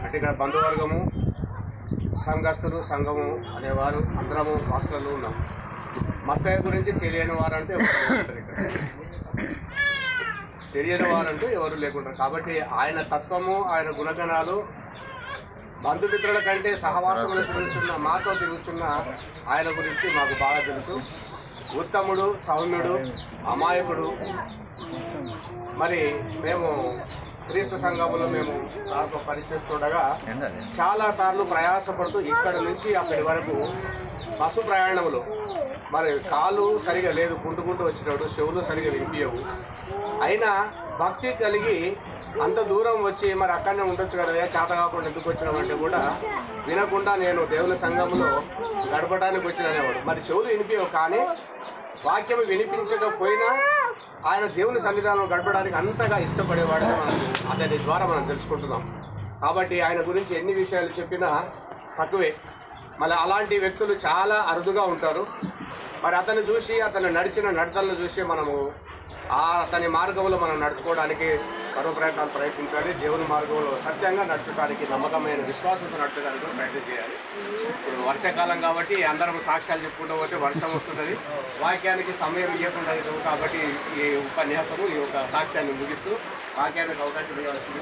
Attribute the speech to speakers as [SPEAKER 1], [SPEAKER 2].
[SPEAKER 1] అంటే ఇక్కడ బంధువర్గము, సంఘస్థులు, సంఘము అనేవారు అందరము హాస్టల్లో ఉన్నాం. మత్తయ్య గురించి తెలియని వారంటే తెలియని వారంటూ ఎవరు లేకుంటారు. కాబట్టి ఆయన తత్వము, ఆయన గుణగణాలు బంధుమిత్రుల కంటే సహవాసములు తిరుగుతున్న, మాతో తిరుగుతున్న ఆయన గురించి మాకు బాగా తెలుసు. ఉత్తముడు, సౌమ్యుడు, అమాయకుడు. మరి మేము క్రీస్తు సంఘములో మేము సార్తో పనిచేస్తుండగా చాలాసార్లు ప్రయాసపడుతూ ఇక్కడి నుంచి అక్కడి వరకు బస్సు ప్రయాణములు, మరి కాలు సరిగా లేదు, కుంటుకుంటూ వచ్చినప్పుడు చెవులు సరిగా వినిపించవు. అయినా భక్తి కలిగి అంత దూరం వచ్చి మరి అక్కడనే ఉండొచ్చు కదా, చేత కాకుండా ఎందుకు వచ్చినామంటే కూడా వినకుండా నేను దేవుని సంఘంలో గడపడానికి వచ్చిననేవాడు. మరి చెవులు వినిపించవు, కానీ వాక్యం వినిపించకపోయినా ఆయన దేవుని సన్నిధానంలో గడపడానికి అంతగా ఇష్టపడేవాడని మనకు అతని ద్వారా మనం తెలుసుకుంటున్నాం. కాబట్టి ఆయన గురించి ఎన్ని విషయాలు చెప్పినా తక్కువే. మళ్ళీ అలాంటి వ్యక్తులు చాలా అరుదుగా ఉంటారు. మరి అతను చూసి, అతను నడిచిన నడతలను చూసి మనము అతని మార్గంలో మనం నడుచుకోవడానికి ప్రయత్నాలు ప్రయత్నించాలి. దేవుని మార్గంలో సత్యంగా నడచడానికి, నమ్మకమైన విశ్వాసంతో నడచడానికి ప్రయత్నం చేయాలి. ఇప్పుడు వర్షాకాలం కాబట్టి అందరం సాక్ష్యాలు చెప్పుకుంటూ పోతే వర్షం వస్తుంటుంది, వాక్యానికి సమయం ఇవ్వకుండా అవుతుంది. కాబట్టి ఈ ఉపన్యాసము, ఈ యొక్క సాక్ష్యాన్ని ముగిస్తూ వాక్యానికి అవకాశం ఇవ్వాల్సింది.